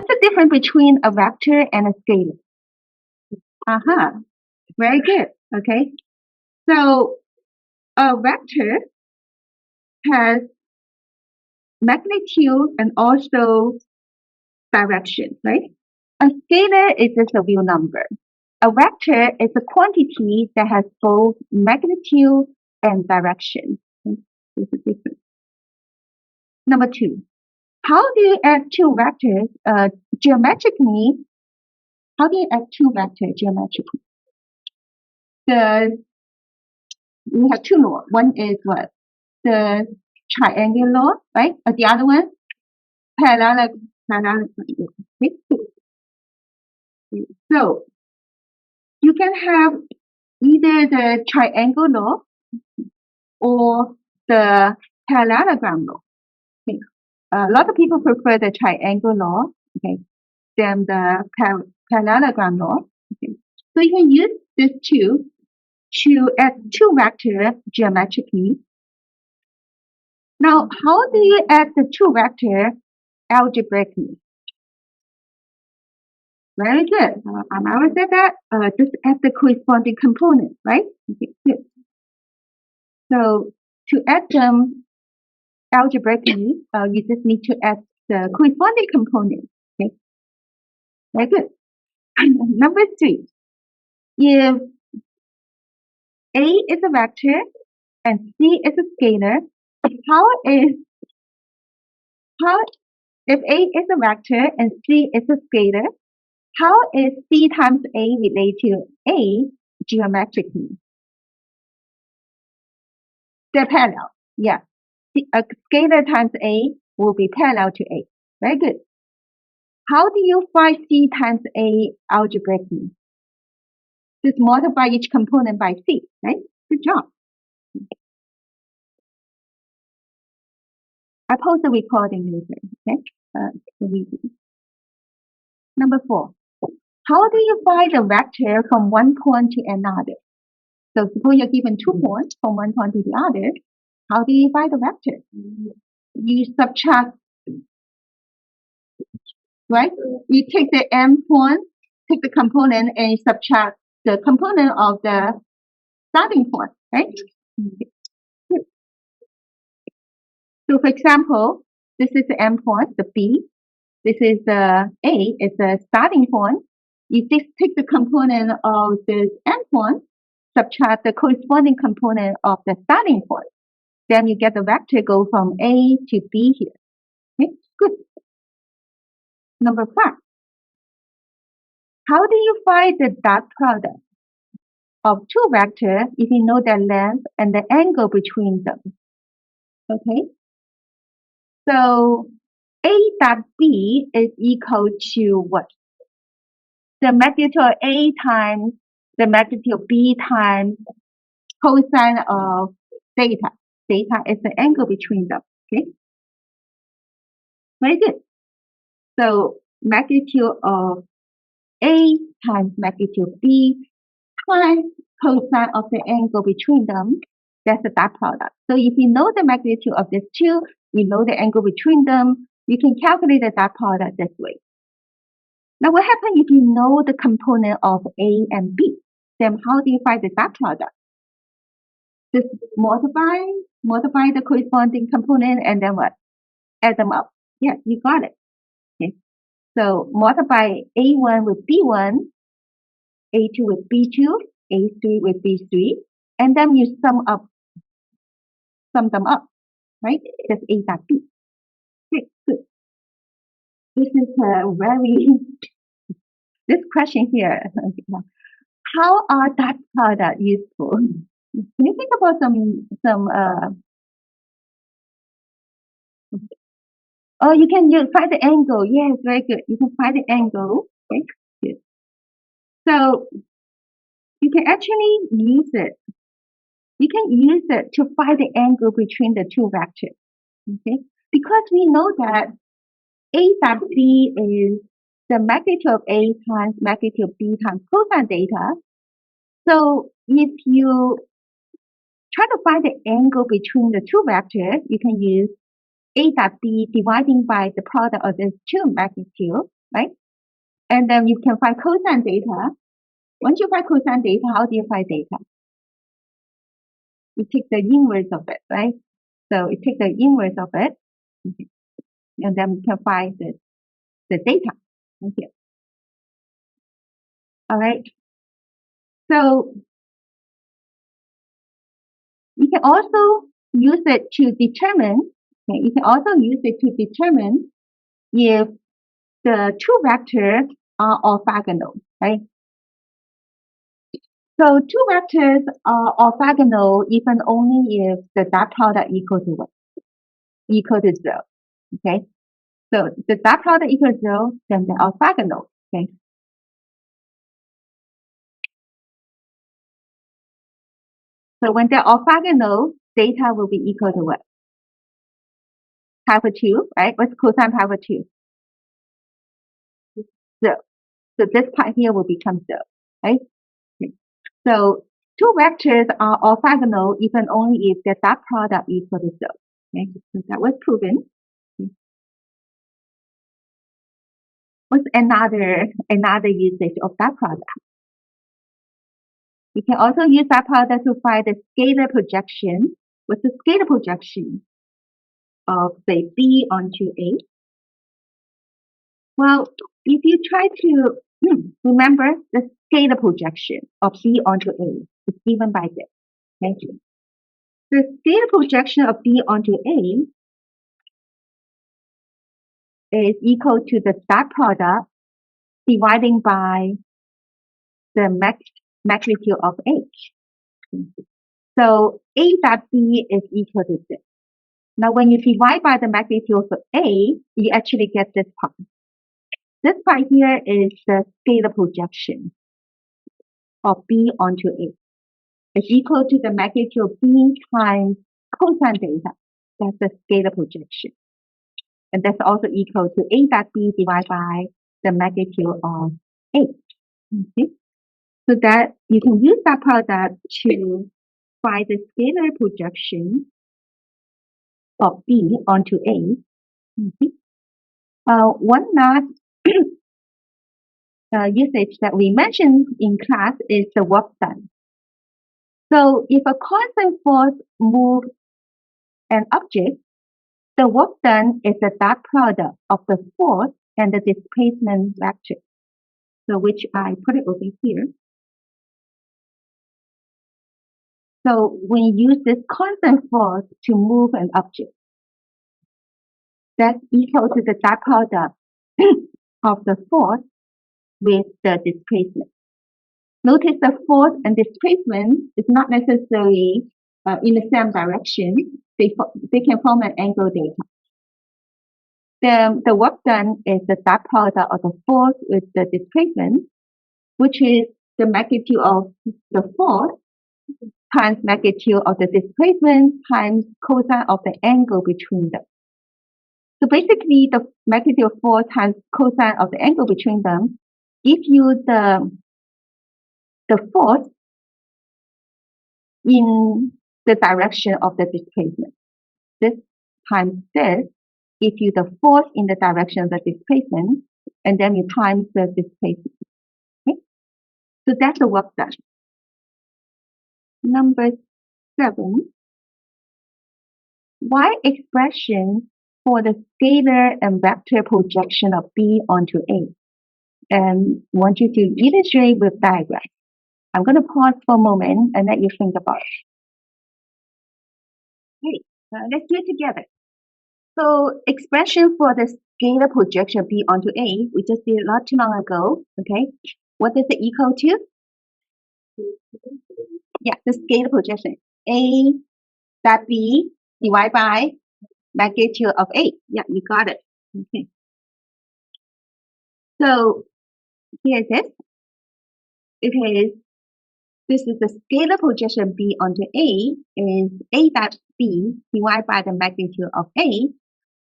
what's the difference between a vector and a scalar? Very good. Okay. So a vector has magnitude and also direction, right? A scalar is just a real number. A vector is a quantity that has both magnitude and direction. Okay? There's a difference. Number two, how do you add two vectors geometrically? How do you add two vectors geometrically? We have two laws. One is what? The triangle law, right? The other one, parallelogram. Okay? So you can have either the triangle law or the parallelogram law. Okay. A lot of people prefer the triangle law, okay, than the parallelogram law. Okay. So you can use these two to add two vectors geometrically. Now, how do you add the two vectors algebraically? Very good. I always said that. Just add the corresponding component, right? Okay, good. So to add them algebraically, you just need to add the corresponding component. Okay. Very good. Number three, if A is a vector and C is a scalar, if A is a vector and C is a scalar, how is C times A related to A geometrically? They're parallel. Yeah. A scalar times A will be parallel to A. Very good. How do you find C times A algebraically? Just multiply each component by C, right? Good job. I post the recording later, okay? Number four, how do you find a vector from one point to another? So suppose you're given 2 points from one point to the other. How do you find the vector? You subtract, right? You take the M point, take the component, and you subtract the component of the starting point, right? So for example, this is the M point, the B. This is the A, it's the starting point. You just take the component of this M point, subtract the corresponding component of the starting point. Then you get the vector go from A to B here. Okay, good. Number five. How do you find the dot product of two vectors if you know their length and the angle between them? Okay. So A dot B is equal to what? The magnitude of A times the magnitude of B times cosine of theta. Theta is the angle between them. Okay. Very good. So magnitude of A times magnitude B times cosine of the angle between them, that's the dot product. So if you know the magnitude of these two, you know the angle between them, you can calculate the dot product this way. Now what happens if you know the component of A and B? Then how do you find the dot product? Just multiply the corresponding component and then what? Add them up. Yeah, you got it. Okay. So multiply A1 with B1, A2 with B2, A3 with B3, and then you sum them up, right? That's A dot B. Okay, good. This is this question here. How are dot product useful? Can you think about you can find the angle. Yes, very good. You can find the angle. Okay, good. So you can actually use it. You can use it to find the angle between the two vectors. Okay, because we know that A dot B is the magnitude of A times magnitude of B times cosine theta. So if you try to find the angle between the two vectors, you can use A dot B dividing by the product of these two magnitudes. right? And then you can find cosine data. Once you find cosine data, how do you find data? You take the inverse of it, right? So you take the inverse of it, okay, and then you can find the data. Okay. All right. So you can also use it to determine, okay, you can also use it to determine if the two vectors are orthogonal, right? So two vectors are orthogonal if and only if the dot product equal to what? Equal to 0. Okay. So the dot product equals 0, then they're orthogonal. Okay. So when they're orthogonal, data will be equal to what? Pi over 2, right? What's cosine pi over 2? 0. So this part here will become 0, right? Okay. So two vectors are orthogonal if and only if their dot product equal to 0. Okay. So that was proven. Okay. What's another usage of dot product? You can also use dot product to find the scalar projection. What's the scalar projection of, say, B onto A? Well, if you try to remember the scalar projection of B onto A, it's given by this. Thank you. The scalar projection of B onto A is equal to the dot product dividing by the magnitude of H. So A dot B is equal to this. Now, when you divide by the magnitude of A, you actually get this part. This part here is the scalar projection of B onto A. It's equal to the magnitude of B times cosine data. That's the scalar projection. And that's also equal to A dot B divided by the magnitude of A. Okay. So that you can use that product to find the scalar projection of B onto A. Okay. One last usage that we mentioned in class is the work done. So if a constant force moves an object, the work done is the dot product of the force and the displacement vector. So which I put it over here. So when you use this constant force to move an object, that's equal to the dot product of the force with the displacement. Notice the force and displacement is not necessarily in the same direction. They can form an angle data. The work done is the dot product of the force with the displacement, which is the magnitude of the force times magnitude of the displacement times cosine of the angle between them. So basically, the magnitude of force times cosine of the angle between them gives you the force in the direction of the displacement. This times this gives you the force in the direction of the displacement, and then you times the displacement. Okay? So that's the work done. Number 7. Y expression for the scalar and vector projection of B onto A. And want you to illustrate with diagram. I'm going to pause for a moment and let you think about it. Okay, let's do it together. So expression for the scalar projection B onto A, we just did not too long ago. Okay, what is it equal to? Yeah, the scalar projection. A dot B divided by magnitude of A. Yeah, you got it. Okay. So here it is. Okay, this is the scalar projection B onto A is A dot B divided by the magnitude of A,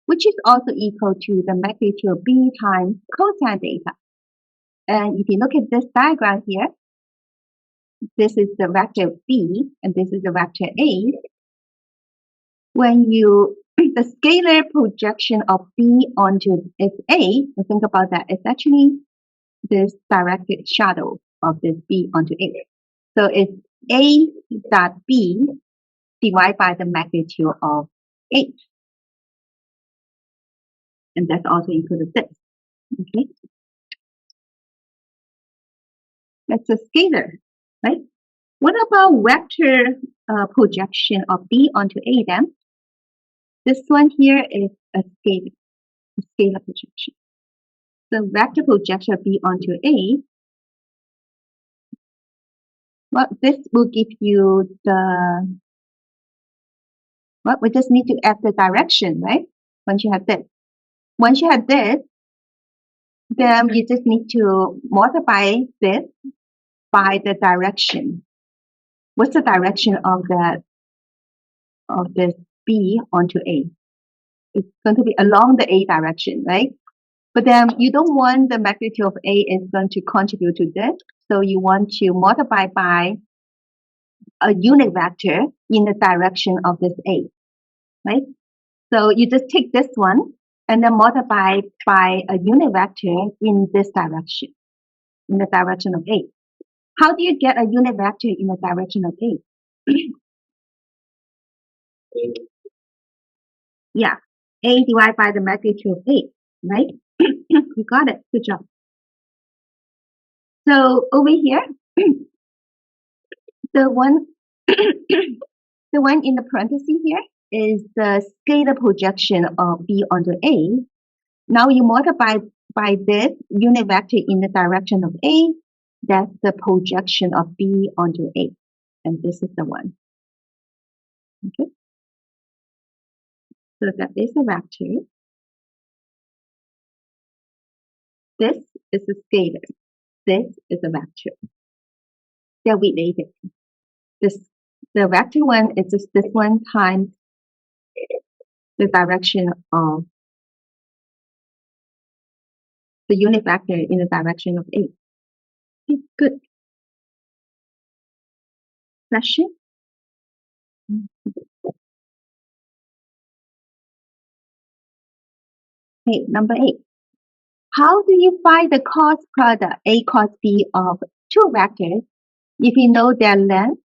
which is also equal to the magnitude of B times cosine data. And if you look at this diagram here, this is the vector B and this is the vector A. When you the scalar projection of B onto its A, think about that, it's actually this directed shadow of this B onto A. So it's A dot B divided by the magnitude of A. And that's also included this. Okay. That's a scalar, right? What about vector projection of B onto A then? This one here is a scalar projection. The vector projection of B onto A, well, this will give you the, well, we just need to add the direction, right? Once you have this. Once you have this, then you just need to multiply this by the direction. What's the direction of this B onto A? It's going to be along the A direction, right? But then you don't want the magnitude of A is going to contribute to this. So you want to multiply by a unit vector in the direction of this A, right? So you just take this one and then multiply by a unit vector in this direction, in the direction of A. How do you get a unit vector in the direction of A? Yeah, A divided by the magnitude of A, right? You got it. Good job. So over here, the one the one in the parentheses here is the scalar projection of B onto A. Now you multiply by this unit vector in the direction of A. That's the projection of B onto A. And this is the one. Okay. So that is a vector. This is a scalar. This is a vector. They're related. The vector one is just this one times the direction of the unit vector in the direction of A. Okay, good. Question? Okay, number 8. How do you find the cross product A cross B of two vectors if you know their length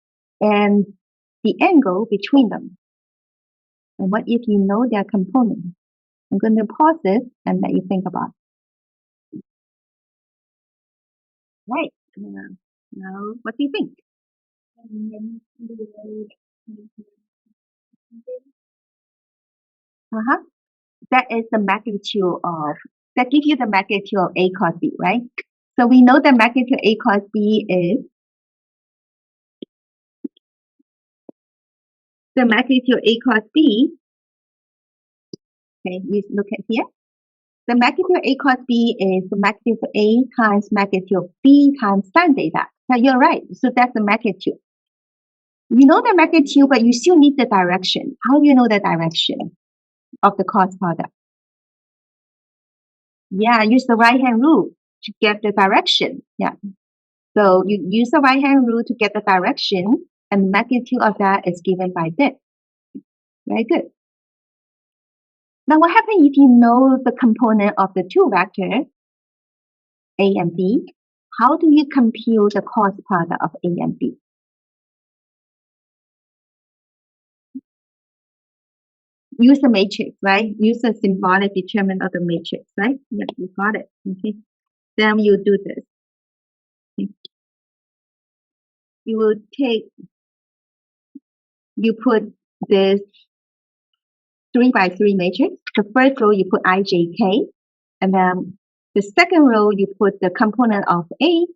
and the angle between them? And what if you know their components? I'm going to pause this and let you think about it. Right. Now, what do you think? Uh-huh. That is the magnitude of, that gives you the magnitude of A cross B, right? So we know the magnitude A cross B is, the magnitude A cross B, okay, you look at here. The magnitude A cross B is the magnitude of A times magnitude of B times sin theta. Now you're right. So that's the magnitude. You know the magnitude, but you still need the direction. How do you know the direction of the cross product? Yeah, use the right-hand rule to get the direction. Yeah. So you use the right-hand rule to get the direction, and the magnitude of that is given by this. Very good. Now what happens if you know the component of the two vectors, A and B? How do you compute the cross product of A and B? Use the matrix, right? Use the symbolic determinant of the matrix, right? Yep, you got it. Okay. Then you do this. Okay. You will take, you put this 3 by 3 matrix. The first row you put IJK, and then the second row you put the component of A.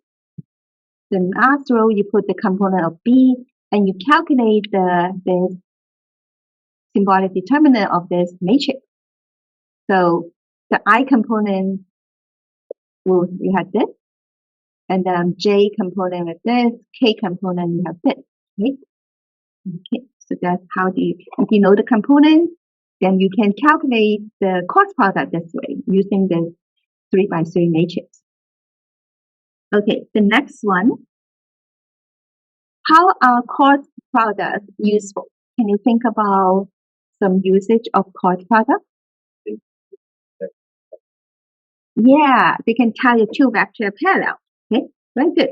The last row you put the component of B, and you calculate this symbolic determinant of this matrix. So the I component will, you have this, and then J component with this, K component you have this, right? Okay, so that's how do you, if you know the component, then you can calculate the cross product this way using this 3 by 3 matrix. Okay, the next one. How are cross products useful? Can you think about some usage of cross product? Yeah, they can tell you two vector parallel. Okay, very good.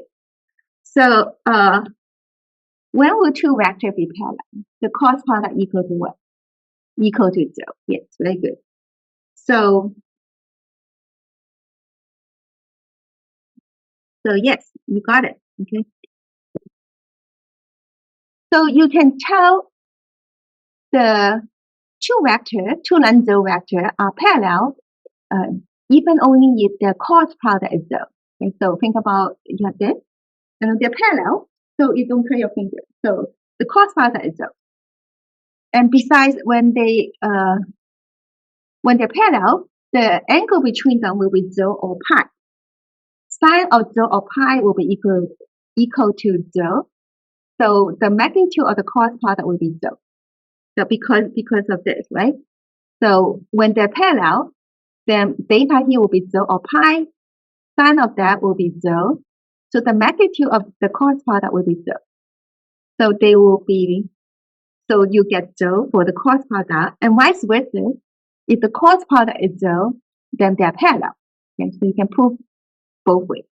So when will two vectors be parallel? The cross product equal to what? Equal to 0. Yes, very good. So yes, you got it. Okay. So you can tell the two non-zero vector are parallel even only if their cross product is 0. Okay, so think about you have this, and they're parallel, so you don't curl your finger. So the cross product is 0. And besides, when they're parallel, the angle between them will be 0 or pi. Sine of 0 or pi will be equal to 0. So the magnitude of the cross product will be 0. So because of this, right? So when they're parallel, then beta here will be 0 or pi. Sine of that will be 0. So the magnitude of the cross product will be 0. So they will be, so you get 0 for the cross product, and vice versa. If the cross product is 0, then they are parallel. Okay, so you can prove both ways.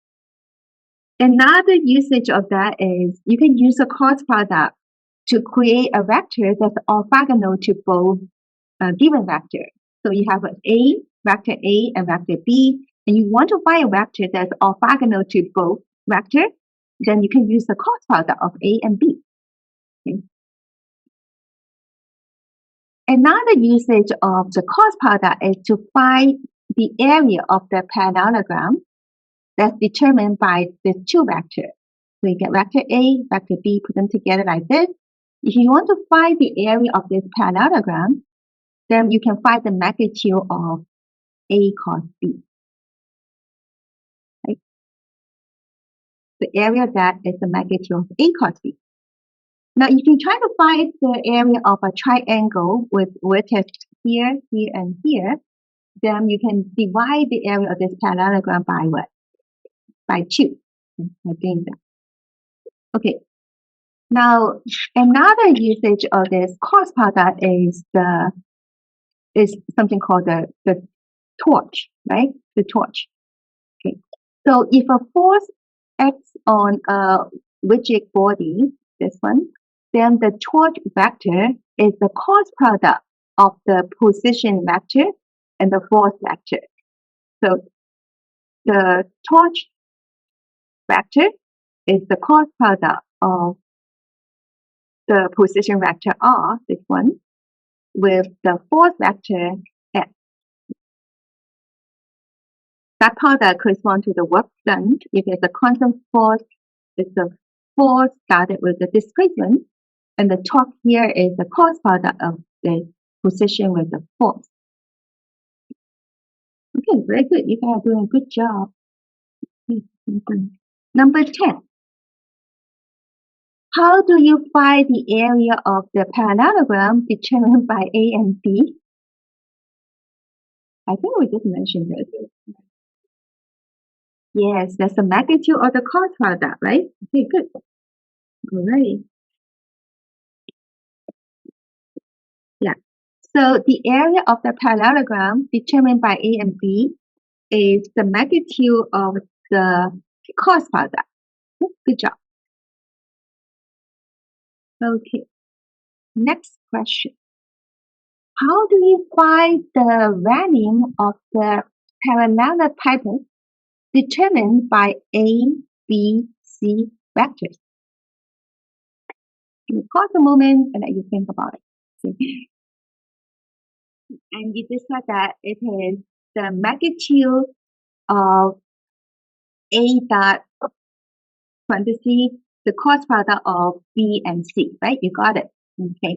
Another usage of that is you can use a cross product to create a vector that's orthogonal to both given vector. So you have vector A and vector B, and you want to find a vector that's orthogonal to both vectors, then you can use the cross product of A and B. Okay. Another usage of the cross product is to find the area of the parallelogram that's determined by the two vectors. So you get vector A, vector B, put them together like this. If you want to find the area of this parallelogram, then you can find the magnitude of A cos B. Right? The area that is the magnitude of A cos B. Now, if you try to find the area of a triangle with vertex here, here, and here, then you can divide the area of this parallelogram by what? By 2. By doing that. Okay. Now, another usage of this cross product is something called the torch, right? The torch. Okay. So if a force acts on a rigid body, this one, then the torch vector is the cross product of the position vector and the force vector. So the torch vector is the cross product of the position vector R, this one, with the force vector S. That product corresponds to the work done. If it's a constant force, it's the force started with the displacement, and the torque here is the cross product of the position with the force. Okay, very good. You guys are doing a good job. Number 10. How do you find the area of the parallelogram determined by A and B? I think we just mentioned this. Yes, that's the magnitude of the cross product, right? Okay, good. All right. Yeah. So the area of the parallelogram determined by A and B is the magnitude of the cross product. Good job. Okay. Next question. How do you find the value of the parallelepiped determined by A, B, C vectors? You pause a moment and let you think about it. And you just said that it is the magnitude of A dot parentheses, the cross product of B and C, right? You got it. Okay.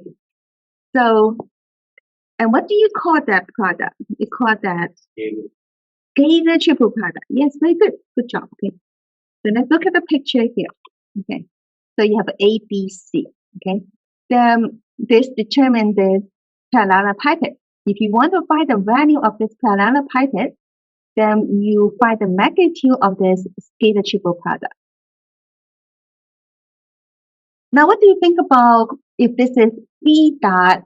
So, and what do you call that product? You call that scalar triple product. Yes, very good. Good job. Okay. So let's look at the picture here. Okay. So you have A, B, C. Okay. Then this determines this parallelepiped. If you want to find the value of this parallelepiped, then you find the magnitude of this scalar triple product. Now, what do you think about if this is B dot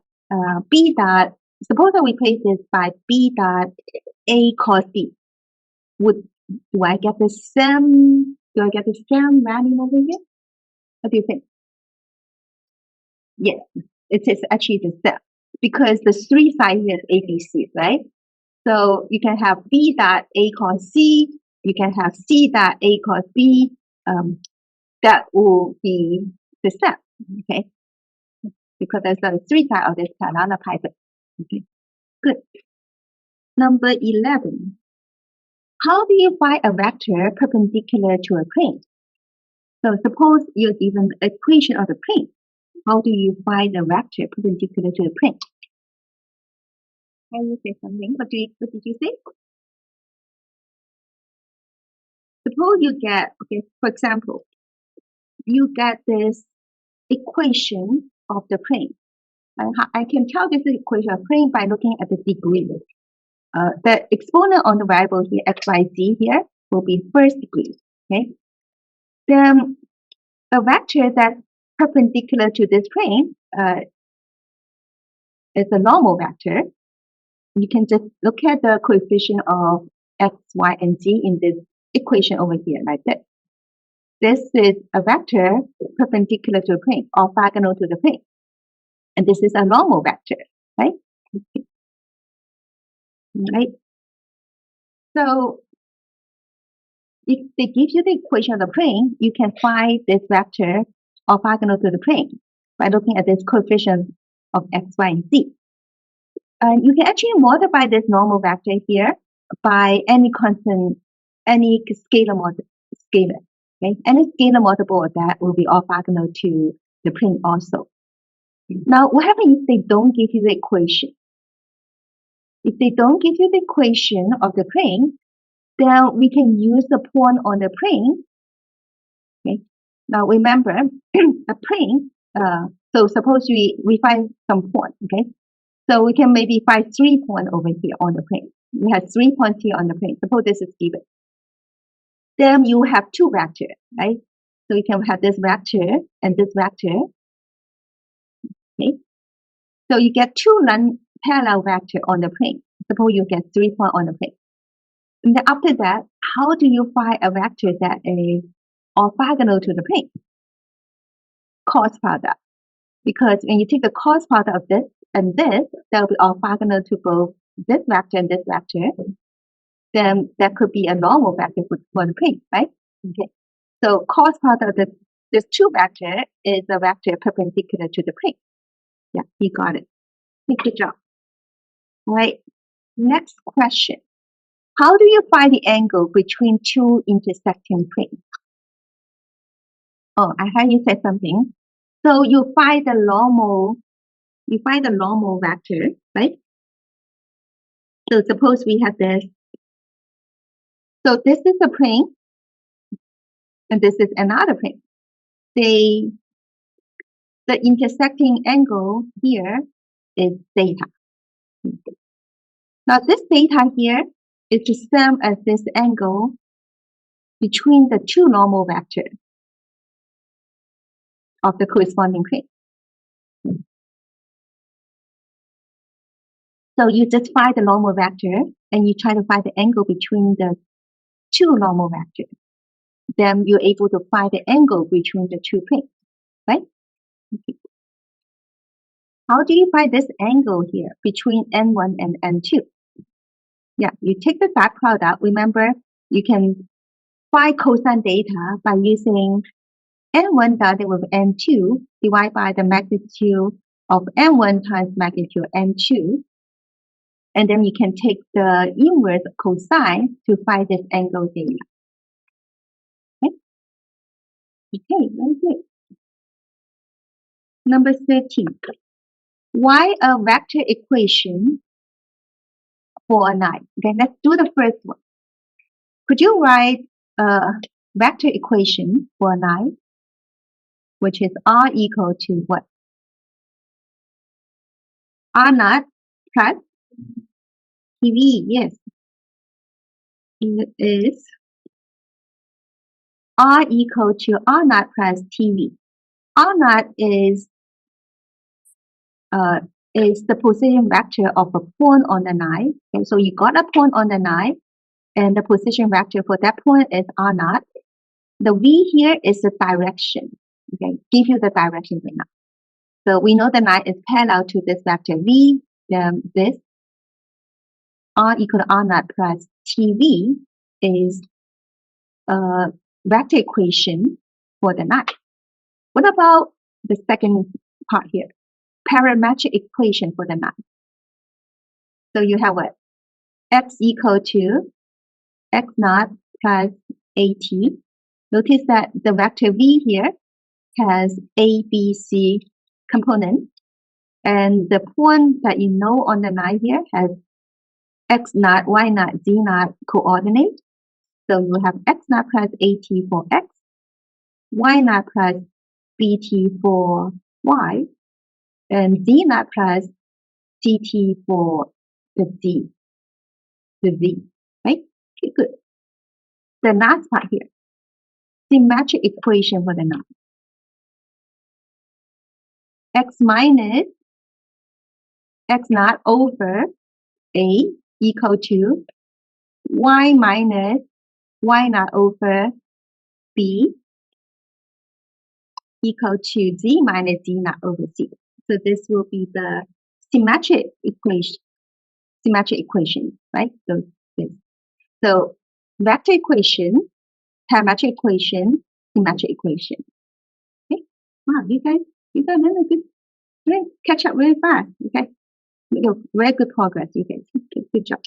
B dot, suppose that we replace this by B dot A cos B. Do I get the same value over here? What do you think? Yes, it is actually the same because the three sides here is ABC, right? So you can have B dot A cos C, you can have C dot A cos B, that will be the same, okay? Because there's the three sides of this parallelepiped. Okay, good. Number 11. How do you find a vector perpendicular to a plane? So suppose you're given the equation of the plane. How do you find a vector perpendicular to the plane? Can you say something? What did you say? Suppose you get, okay, for example, you get this equation of the plane. I can tell this is equation of plane by looking at the degree. The exponent on the variable here, x, y, z here, will be first degree. Okay. Then a vector that's perpendicular to this plane is a normal vector. You can just look at the coefficient of x, y, and z in this equation over here, like this. This is a vector perpendicular to the plane, orthogonal to the plane. And this is a normal vector, right? Right. So if they give you the equation of the plane, you can find this vector orthogonal to the plane by looking at this coefficient of x, y, and z. And you can actually multiply this normal vector here by any constant, any scalar scalar. Okay? Any scalar multiple of that will be orthogonal to the plane also. Now, what happens if they don't give you the equation? If they don't give you the equation of the plane, then we can use the point on the plane. Okay. Now remember, a plane. So suppose we find some point. Okay. So we can maybe find 3 points over here on the plane. We have 3 points here on the plane. Suppose this is given. Then you have two vectors, right? So you can have this vector and this vector. Okay. So you get two non-parallel vectors on the plane. Suppose you get 3 points on the plane. And then after that, how do you find a vector that is orthogonal to the plane? Cross product. Because when you take the cross product of this and this, that will be orthogonal to both this vector and this vector. Then that could be a normal vector for the plane, right? Okay. So cross product of this two vector is a vector perpendicular to the plane. Yeah, you got it. Good job. All right. Next question. How do you find the angle between two intersecting planes? Oh, I heard you said something. So you find the normal vector, right? So suppose we have this. So this is a plane, and this is another plane. The intersecting angle here is theta. Now this theta here is the same as this angle between the two normal vectors of the corresponding plane. So you just find the normal vector and you try to find the angle between the two normal vectors. Then you're able to find the angle between the two planes, right? Okay. How do you find this angle here between N1 and N2? Yeah, you take the dot product. Remember, you can find cosine theta by using N1 divided with N2 divided by the magnitude of N1 times magnitude N2. And then you can take the inverse cosine to find this angle theta. Okay, very good. Number 13. Why a vector equation for a line? Okay, let's do the first one. Could you write a vector equation for a line, which is R equal to what? R naught plus TV, yes. It is R equal to R naught plus TV. R naught is is the position vector of a point on the line. Okay, so you got a point on the line, and the position vector for that point is R naught. The V here is the direction. Okay, give you the direction right now. So we know the line is parallel to this vector V. Then this R equal to R naught plus TV is a vector equation for the line. What about the second part here? Parametric equation for the line. So you have what? X equal to X naught plus AT. Notice that the vector V here has A, B, C components. And the point that you know on the line here has X naught, Y naught, Z naught coordinates. So you have X naught plus AT for X, Y naught plus BT for Y, and Z naught plus CT for the Z, right? Okay, good. The last part here, symmetric equation for the knot. X minus X naught over A equal to Y minus Y naught over B equal to Z minus Z naught over Z. So this will be the symmetric equation, right? So this. So vector equation, parametric equation, symmetric equation. Okay. Wow, you guys really good. Right? Catch up really fast. Okay. Very good progress, you guys. Good job.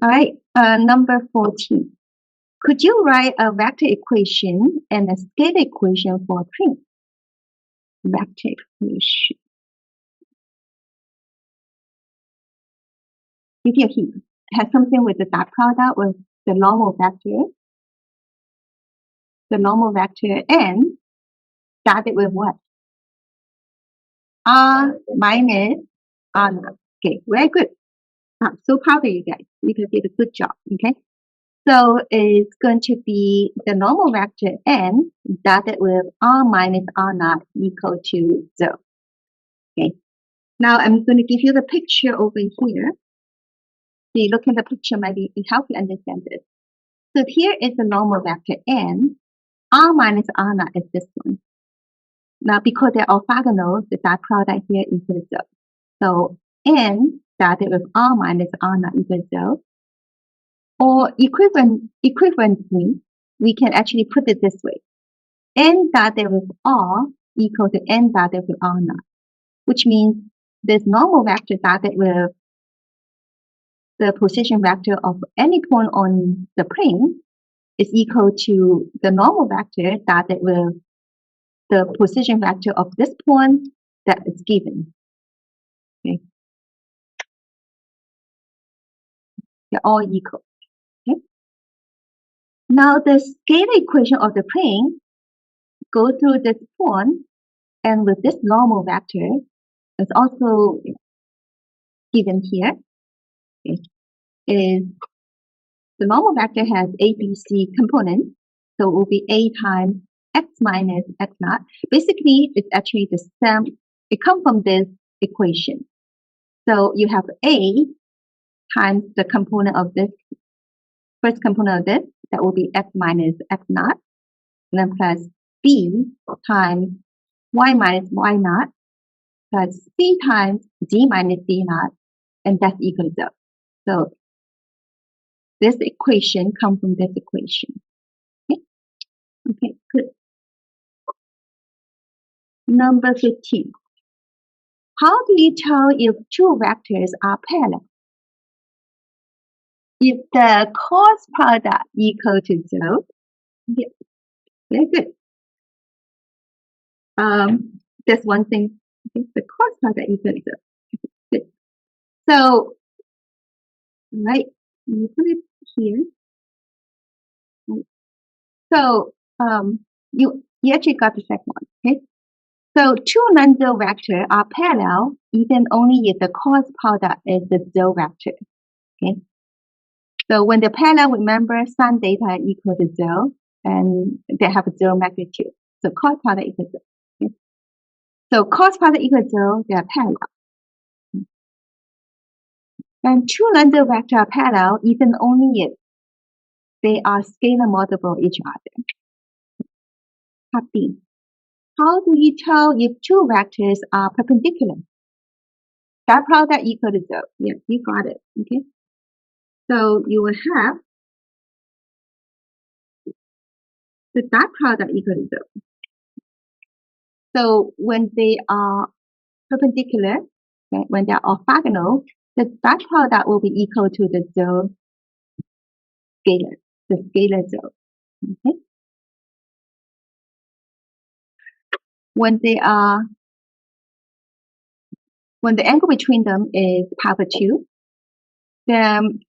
All right. Number 14. Could you write a vector equation and a scalar equation for a plane? Vector equation. Give you a hint. It has something with the dot product with the normal vector. The normal vector and started with what? R minus R naught. Okay, very good. I'm so proud of you guys. You guys did a good job. Okay. So it's going to be the normal vector n dotted with R minus R naught equal to 0. Okay. Now I'm going to give you the picture over here. So you look at the picture, maybe it help you understand this. So here is the normal vector n. R minus R naught is this one. Now because they're orthogonal, the dot product here equals 0. So n dotted with R minus R naught equals 0. Or equivalently, we can actually put it this way. N dotted with R equal to N dotted with R naught, which means this normal vector dotted with the position vector of any point on the plane is equal to the normal vector dotted with the position vector of this point that is given. Okay. They're all equal. Okay. Now the scalar equation of the plane goes through this point, and with this normal vector is also given here. Okay. Is the normal vector has A, B, C components, so it will be A times X minus X naught. Basically, it's actually the same. It comes from this equation. So you have A times the component of this, first component of this, that will be X minus X naught, and then plus B times Y minus Y naught, plus C times Z minus Z naught, and that's equal to 0. So this equation comes from this equation. Okay, okay, good. Number 15. How do you tell if two vectors are parallel? If the cross product equal to 0, yeah, very good. That's one thing. Okay, the cross product equal to 0. Good. So, right, you put it here. So, you actually got the second one. Okay. So two non-zero vectors are parallel even only if the cross product is the zero vector. Okay. So when they're parallel, remember sun data equal to 0 and they have a 0 magnitude. So cross product equals 0. Okay. So cross product equals 0, they are parallel. And two lambda vectors are parallel if and only if they are scalar multiple each other. Part B. How do you tell if two vectors are perpendicular? Dot product equal to 0. Yes, you got it. Okay. So you will have the dot product equal to 0. So when they are perpendicular, okay, when they are orthogonal, the dot product will be equal to the 0 scalar, the scalar 0. Okay. When the angle between them is power 2, then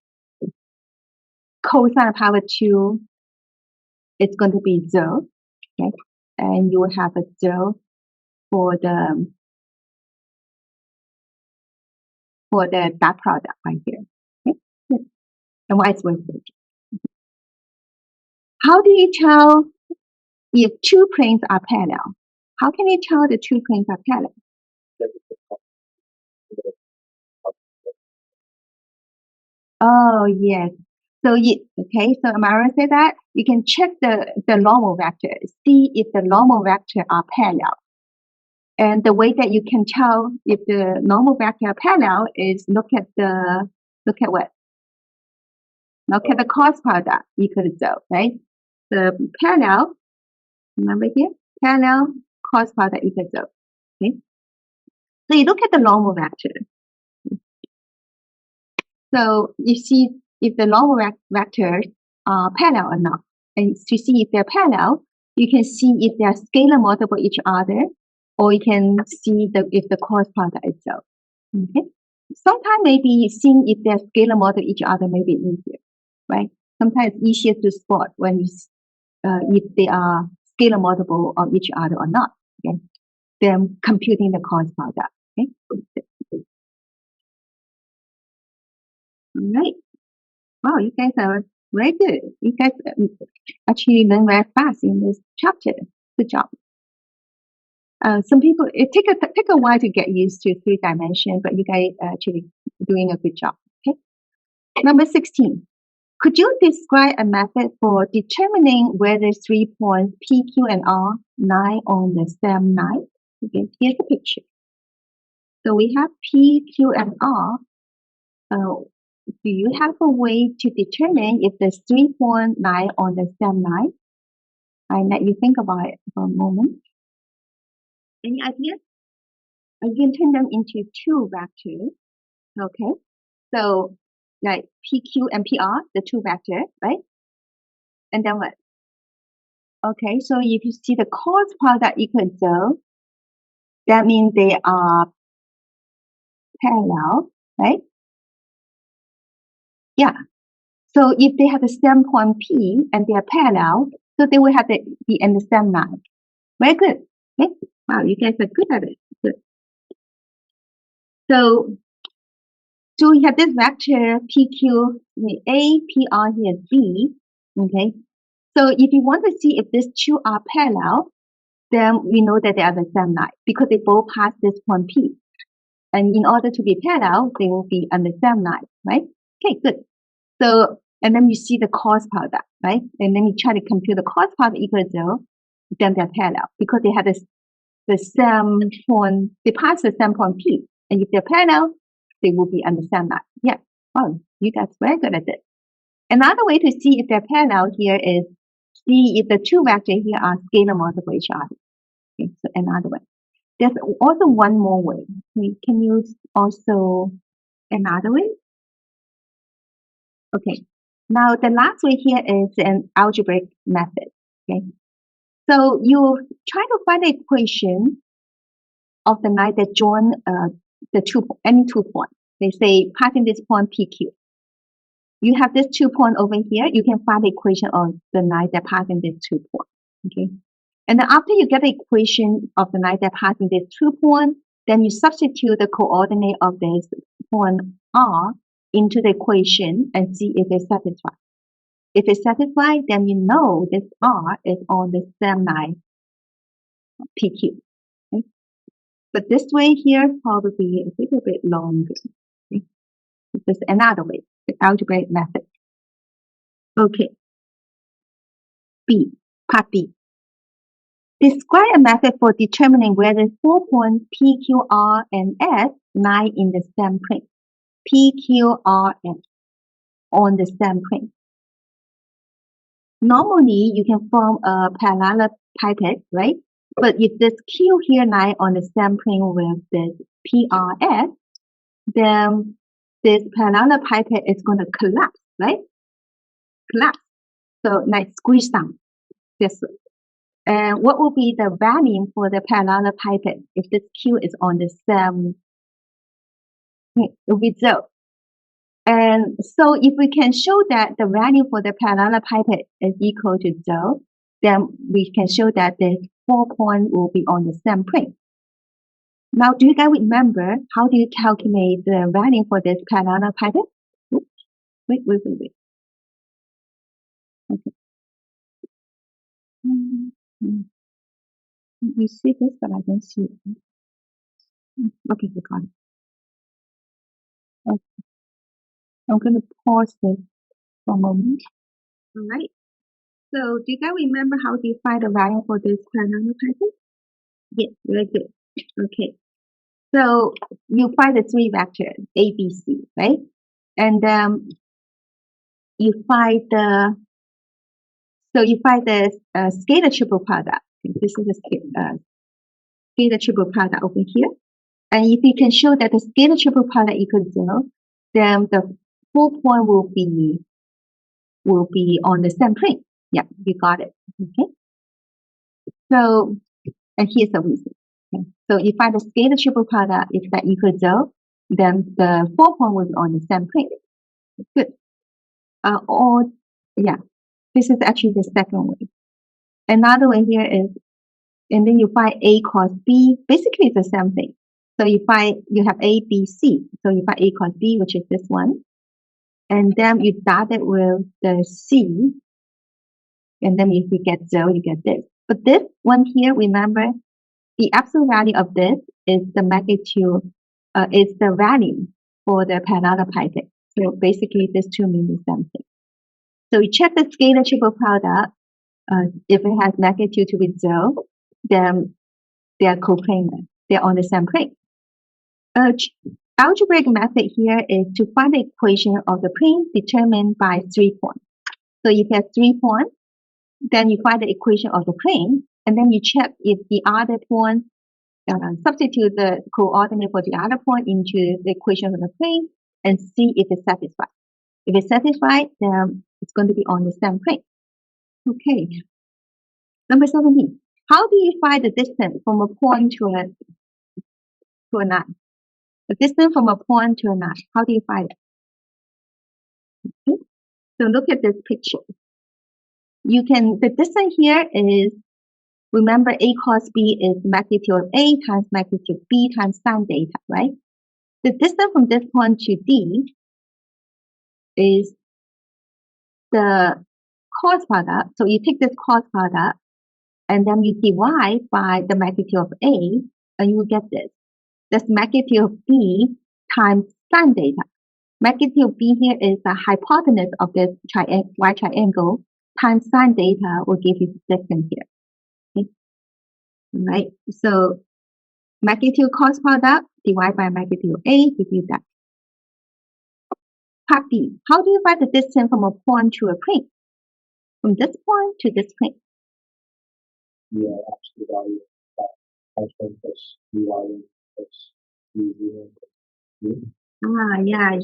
cosine of power 2 is going to be 0. Okay. And you will have a 0 for the dot product right here. Okay. And vice versa. How do you tell if two planes are parallel? How can you tell the two planes are parallel? Oh, yes. So so Amara said that you can check the normal vector, see if the normal vector are parallel. And the way that you can tell if the normal vector are parallel is look at what? Look at the cross product equal to 0, right? The parallel, remember here? Parallel cross product equal to 0. Okay? So you look at the normal vector. So you see if the normal vectors are parallel or not. And to see if they're parallel, you can see if they are scalar multiple each other, or you can see if the cross product is 0. Okay? Sometimes maybe seeing if they're scalar multiple each other may be easier, right? Sometimes it's easier to spot when you if they are scalar multiple of each other or not. Okay? Then computing the cross product. Okay? All right. Wow, you guys are very good. You guys actually learn very fast in this chapter. Good job. Some people, it take a while to get used to 3 dimensions, but you guys are actually doing a good job. Okay. Number 16. Could you describe a method for determining whether 3 points P, Q, and R lie on the same line? Okay, here's the picture. So we have P, Q, and R. Do you have a way to determine if the 3 points lie on the same line? I let you think about it for a moment. Any ideas? You can turn them into 2 vectors. Okay. So like PQ and PR, the 2 vectors, right? And then what? Okay, so if you see the cross product equal 0, that means they are parallel, right? Yeah. So if they have the same point P and they are parallel, so they will have to be in the same line. Very good. Okay. Wow, you guys are good at it. Good. So we have this vector PQ, A, PR here, D. Okay. So if you want to see if these 2 are parallel, then we know that they are the same line because they both pass this point P. And in order to be parallel, they will be on the same line, right? Okay, good. So, and then you see the cross product, right? And then you try to compute the cross product equal to 0, then they're parallel because they have the same point, they pass the same point P. And if they're parallel, they will be on the same line. Yeah. Oh, you guys are very good at it. Another way to see if they're parallel here is see if the 2 vectors here are scalar multiple each other. Okay, so another way. There's also one more way. Can you also another way? Okay. Now the last way here is an algebraic method. Okay. So you try to find the equation of the line that join any 2 points. They say passing this point PQ. You have this 2 point over here. You can find the equation of the line that passing this 2 point. Okay. And then after you get the equation of the line that passing this 2 point, then you substitute the coordinate of this point R into the equation and see if it's satisfied. If it's satisfied, then you know this R is on the same line PQ. Okay? But this way here probably a little bit longer. Okay? This is another way, the algebraic method. Okay. B, part B. Describe a method for determining whether 4 points P, Q, R, and S lie in the same plane. P, Q, R, and on the same plane. Normally, you can form a parallelepiped, right? But if this Q here lie on the same plane with this PRS, then this parallelepiped is going to collapse, right? Collapse. So like squeeze down. Yes. And what will be the value for the parallelepiped if this Q is on the same? It will be 0. And so if we can show that the value for the parallelepiped is equal to 0, then we can show that the 4 points will be on the same plane. Now, do you guys remember how do you calculate the value for this parallelepiped? Oops. Wait. Okay. You see this, but I don't see it. Okay, we got it. Okay. I'm going to pause this for a moment. All right. So, do you guys remember how to find the value for this parallelepiped? Yes, very good. Okay. So, you find the 3 vectors, A, B, C, right? And you find the scalar triple product. This is the scalar triple product over here. And if you can show that the scalar triple product equals 0, then the 4 point will be on the same plane. Yeah, you got it. Okay. So, and here's the reason. Okay. So if I the scalar triple product is that equals 0, then the 4 point will be on the same plane. Good. This is actually the second way. Another way here is, and then you find A cos B. Basically, it's the same thing. So you have A, B, C. So you find A cos B, which is this one. And then you dot it with the C. And then if you get 0, you get this. But this one here, remember, the absolute value of this is the magnitude, is the value for the parallelepiped. So basically, these two mean the same thing. So we check the scalar triple product. If it has magnitude to be 0, then they are coplanar. They're on the same plane. Algebraic method here is to find the equation of the plane determined by 3 points. So if you have 3 points, then you find the equation of the plane, and then you check if the other point, substitute the coordinate for the other point into the equation of the plane and see if it's satisfied. If it's satisfied, then it's going to be on the same plane. Okay. Number 17. How do you find the distance from a point to a line? The distance from a point to a line. How do you find it? Okay. So look at this picture. The distance here is, remember A cos B is magnitude of A times magnitude B times sine theta, right? The distance from this point to D is the cos product. So you take this cos product and then you divide by the magnitude of A and you will get this. That's magnitude of B times sine theta. Magnitude of B here is the hypotenuse of this y triangle times sine theta will give you the distance here. Okay. Right. So magnitude cos product divided by magnitude of A gives you that. Part B. How do you find the distance from a point to a plane? From this point to this plane. Yeah, absolute value of plus dy plus d0. Yeah.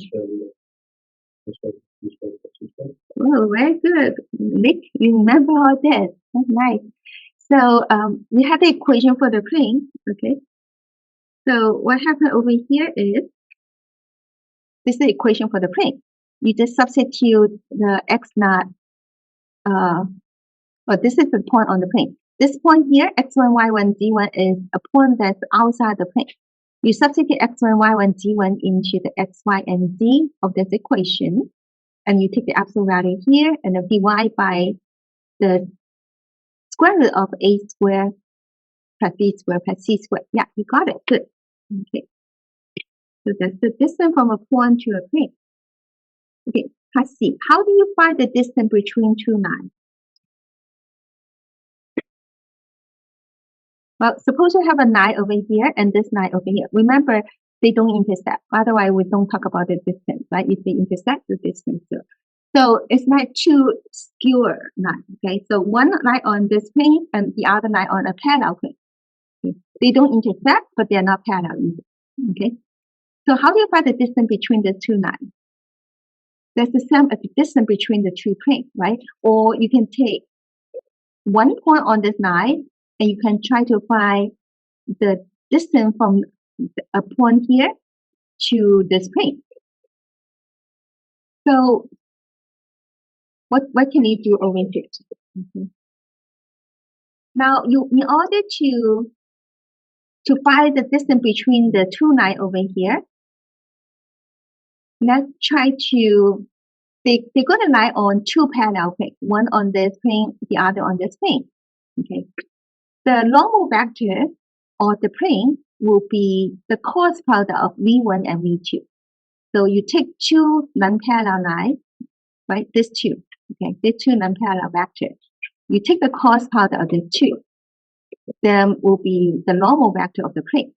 Oh, very good. Nick, you remember all this. That's nice. So we have the equation for the plane. Okay. So what happened over here is, this is the equation for the plane. You just substitute the x naught. This is the point on the plane. This point here, x1, y1, z1 is a point that's outside the plane. You substitute x1, y1, z1 into the x, y, and z of this equation, and you take the absolute value here and then divide by the square root of a squared plus b squared plus c squared. Yeah, you got it. Good. Okay. So that's the distance from a point to a plane. Okay, let's see. How do you find the distance between two lines? Well, suppose you have a line over here and this line over here. Remember, they don't intersect. Otherwise, we don't talk about the distance, right? If they intersect, the distance. So it's like two scalar lines, okay? So one line on this plane and the other line on a parallel plane. Okay? They don't intersect, but they're not parallel either, okay? So how do you find the distance between the two lines? That's the same as the distance between the two planes, right? Or you can take one point on this line and you can try to find the distance from a point here to this plane. So what can you do over here? Now in order to find the distance between the two lines over here, let's try to they're going to lie on two parallel planes, one on this plane, the other on this plane. Okay. The normal vector of the plane will be the cross product of V1 and V2. So you take two non-parallel lines, right? These two, okay, these two non-parallel vectors. You take the cross product of the two. Then will be the normal vector of the plane.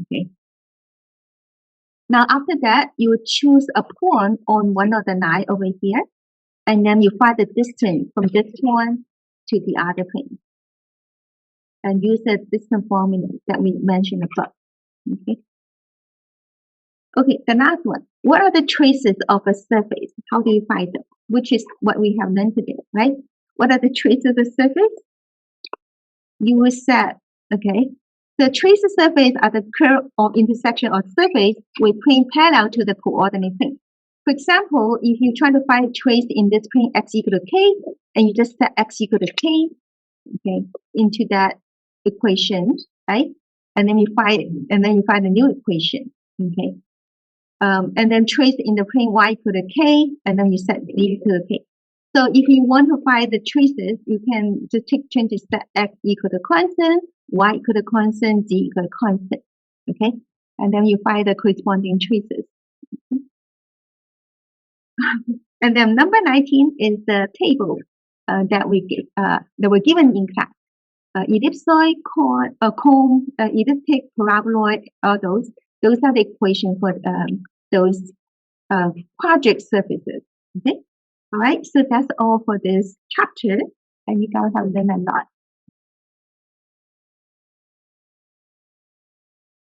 Okay. Now after that, you choose a point on one of the lines over here, and then you find the distance from this point to the other plane, and use the distance formula that we mentioned above. Okay. Okay, the last one. What are the traces of a surface? How do you find them? Which is what we have learned today, right? What are the traces of the surface? You will set, okay, the trace of surface are the curve of intersection of surface with plane parallel to the coordinate plane. For example, if you try to find a trace in this plane x equal to k, and you just set x equal to k, okay, into that equation, right? And then you find a new equation, okay. And then trace in the plane y equal to k, and then you set z equal to k. So if you want to find the traces, you can just change the set x equal to constant, y equal to constant, z equal to constant, okay? And then you find the corresponding traces. And then number 19 is the table that were given in class. Ellipsoid, cone, elliptic, paraboloid, all those are the equations for those quadratic surfaces. Okay, all right. So that's all for this chapter, and you guys have learned a lot.